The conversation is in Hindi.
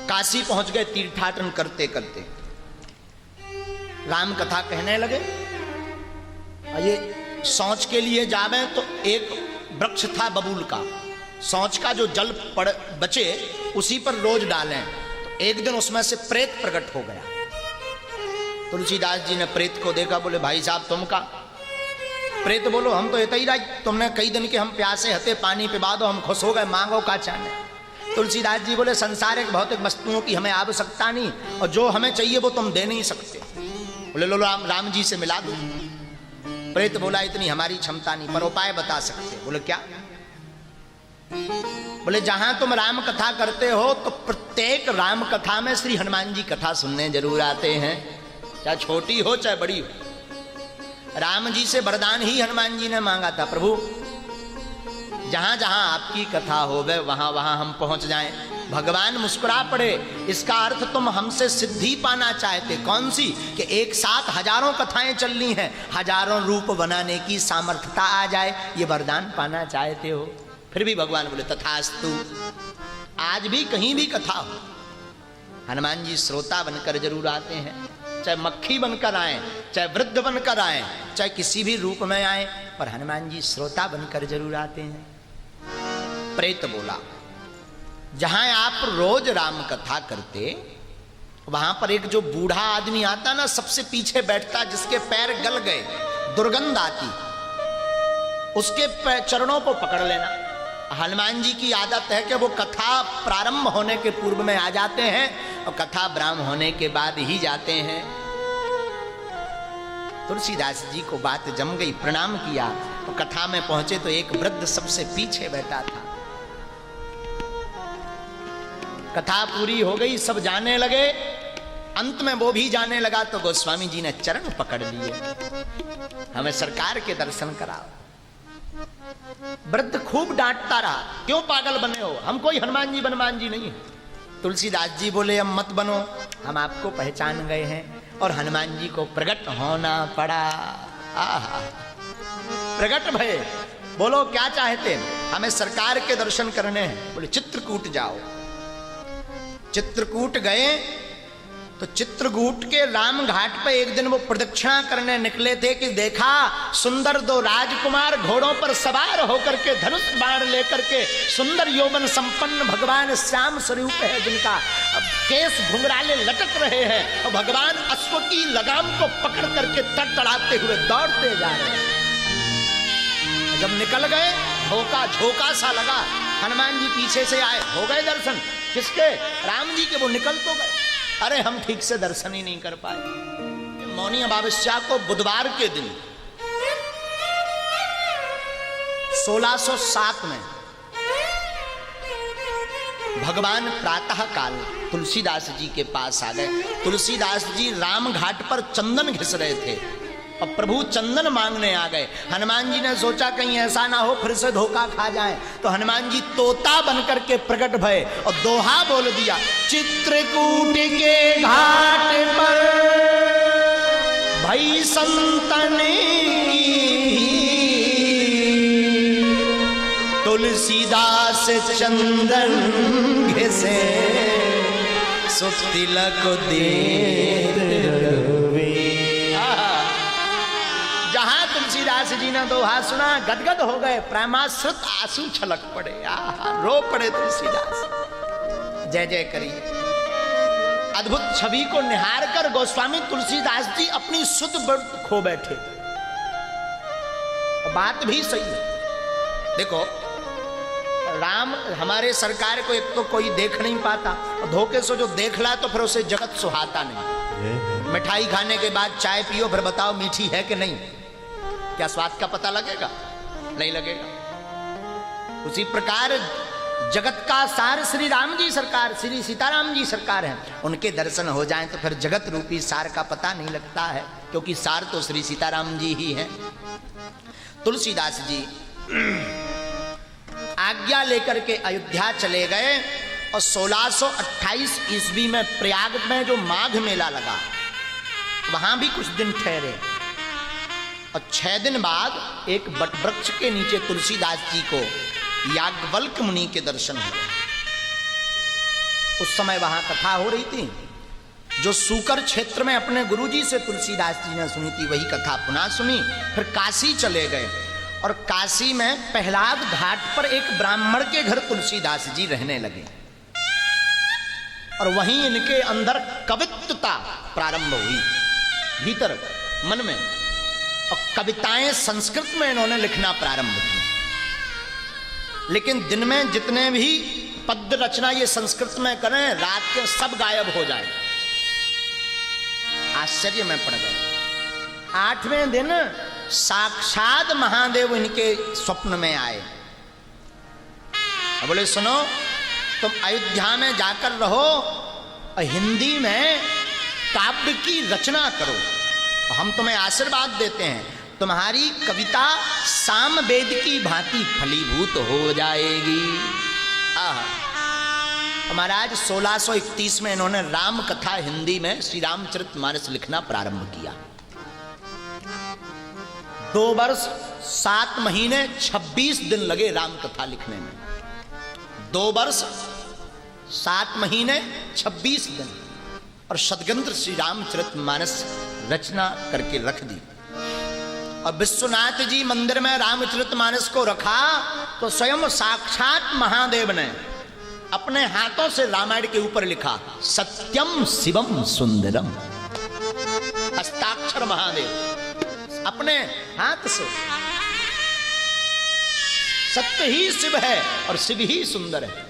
काशी पहुंच गए तीर्थाटन करते करते। राम कथा कहने लगे। ये शौच के लिए जावे तो एक वृक्ष था बबूल का, शौच का जो जल बचे उसी पर रोज डालें। तो एक दिन उसमें से प्रेत प्रकट हो गया। तुलसीदास जी ने प्रेत को देखा, बोले भाई साहब तुम का? प्रेत बोलो हम तो ही रही, तुमने कई दिन के हम प्यासे हते, पानी पिला दो, हम खुश हो गए, मांगो का चाहे। तुलसीदास जी बोले संसारिक भौतिक वस्तुओं की हमें आवश्यकता नहीं, और जो हमें चाहिए वो तुम दे नहीं सकते। बोले लो राम जी से मिला दो। प्रेत बोला इतनी हमारी क्षमता नहीं, पर उपाय बता सकते। बोले क्या? बोले जहां तुम राम कथा करते हो तो प्रत्येक राम कथा में श्री हनुमान जी कथा सुनने जरूर आते हैं, चाहे छोटी हो चाहे बड़ी हो। राम जी से वरदान ही हनुमान जी ने मांगा था, प्रभु जहां जहां आपकी कथा हो गए वहां वहां हम पहुंच जाएं। भगवान मुस्कुरा पड़े, इसका अर्थ तुम हमसे सिद्धि पाना चाहते। कौन सी? कि एक साथ हजारों कथाएं चलनी हैं, हजारों रूप बनाने की सामर्थ्यता आ जाए, ये वरदान पाना चाहते हो। फिर भी भगवान बोले तथास्तु। आज भी कहीं भी कथा हो हनुमान जी श्रोता बनकर जरूर आते हैं, चाहे मक्खी बनकर आए, चाहे वृद्ध बनकर आए, चाहे किसी भी रूप में आए, पर हनुमान जी श्रोता बनकर जरूर आते हैं। प्रेत बोला जहां आप रोज राम कथा करते वहां पर एक जो बूढ़ा आदमी आता ना, सबसे पीछे बैठता, जिसके पैर गल गए, दुर्गंध आती, उसके चरणों को पकड़ लेना। हनुमान जी की आदत है कि वो कथा प्रारंभ होने के पूर्व में आ जाते हैं और कथा ब्राह्म होने के बाद ही जाते हैं। तुलसीदास जी को बात जम गई, प्रणाम किया तो कथा में पहुंचे तो एक वृद्ध सबसे पीछे बैठा था। कथा पूरी हो गई, सब जाने लगे, अंत में वो भी जाने लगा तो गोस्वामी जी ने चरण पकड़ लिए, हमें सरकार के दर्शन कराओ। वृद्ध खूब डांटता रहा, क्यों पागल बने हो, हम कोई हनुमान जी बनमान जी नहीं है। तुलसीदास जी बोले अब मत बनो, हम आपको पहचान गए हैं और हनुमान जी को प्रकट होना पड़ा। आहा, प्रकट भय, बोलो क्या चाहते? हमें सरकार के दर्शन करने हैं। बोले चित्रकूट जाओ। चित्रकूट गए तो चित्रकूट के राम घाट पे एक दिन वो प्रदक्षिणा करने निकले थे कि देखा सुंदर दो राजकुमार घोड़ों पर सवार होकर के धनुष बाण लेकर के, सुंदर यौवन संपन्न भगवान श्याम स्वरूप है जिनका, अब केस घुंघराले लटक रहे हैं और भगवान अश्व की लगाम को पकड़ करके तड़तड़ाते हुए दौड़ते जा रहे हैं। जब निकल गए धोखा झोंका सा लगा, हनुमान जी पीछे से आए, हो गए दर्शन। किसके? राम जी के। वो निकल तो गए, अरे हम ठीक से दर्शन ही नहीं कर पाए। मौनी अमावस्या को बुधवार के दिन 1607 में भगवान प्रातः काल तुलसीदास जी के पास आ गए। तुलसीदास जी राम घाट पर चंदन घिस रहे थे और प्रभु चंदन मांगने आ गए। हनुमान जी ने सोचा कहीं ऐसा ना हो फिर से धोखा खा जाए, तो हनुमान जी तोता बनकर के प्रकट भये और दोहा बोल दिया, चित्रकूट के घाट पर भई संतन की, तुलसीदास चंदन घिसे सो तिलक दे। जहां तुलसीदास जी ने दोहा सुना गदगद हो गए, प्रेमाश्रित आंसू छलक पड़े, रो पड़े तुलसीदास। जय जय करिए। अद्भुत छवि को निहार कर गोस्वामी तुलसीदास जी अपनी सुध खो बैठे। बात भी सही है। देखो राम हमारे सरकार को एक तो कोई देख नहीं पाता, और धोखे से जो देख ला तो फिर उसे जगत सुहाता नहीं। मिठाई खाने के बाद चाय पियो, फिर बताओ मीठी है कि नहीं, क्या स्वाद का पता लगेगा? नहीं लगेगा। उसी प्रकार जगत का सार श्री राम जी सरकार, श्री सीताराम जी सरकार हैं, उनके दर्शन हो जाएं तो फिर जगत रूपी सार का पता नहीं लगता है, क्योंकि सार तो श्री सीताराम जी ही हैं। तुलसीदास जी आज्ञा लेकर के अयोध्या चले गए और 1628 ईस्वी में प्रयाग में जो माघ मेला लगा वहां भी कुछ दिन ठहरे और 6 दिन बाद एक बटवृक्ष के नीचे तुलसीदास जी को याज्ञवल्क्य मुनि के दर्शन हुए। उस समय वहां कथा हो रही थी, जो सूकर क्षेत्र में अपने गुरुजी से तुलसीदास जी ने सुनी थी, वही कथा पुनः सुनी। फिर काशी चले गए और काशी में प्रहलाद घाट पर एक ब्राह्मण के घर तुलसीदास जी रहने लगे और वहीं इनके अंदर कवित्वता प्रारंभ हुई भीतर मन में, और कविताएं संस्कृत में इन्होंने लिखना प्रारंभ किया। लेकिन दिन में जितने भी पद्य रचना ये संस्कृत में करें, रात के सब गायब हो जाए। आश्चर्य में पड़ गए। 8वें दिन साक्षात महादेव इनके स्वप्न में आए और बोले सुनो, तुम अयोध्या में जाकर रहो और हिंदी में काव्य की रचना करो, हम तुम्हें आशीर्वाद देते हैं, तुम्हारी कविता सामवेद की भांति फलीभूत हो जाएगी। महाराज 1631 में इन्होंने राम कथा हिंदी में श्री रामचरितमानस लिखना प्रारंभ किया। 2 वर्ष 7 महीने 26 दिन लगे राम कथा लिखने में। 2 वर्ष 7 महीने 26 दिन और षड्यंत्र श्री रामचरितमानस रचना करके रख दी। और विश्वनाथ जी मंदिर में रामचरितमानस को रखा तो स्वयं साक्षात महादेव ने अपने हाथों से रामायण के ऊपर लिखा, सत्यम शिवम सुंदरम। हस्ताक्षर महादेव अपने हाथ से, सत्य ही शिव है और शिव ही सुंदर है।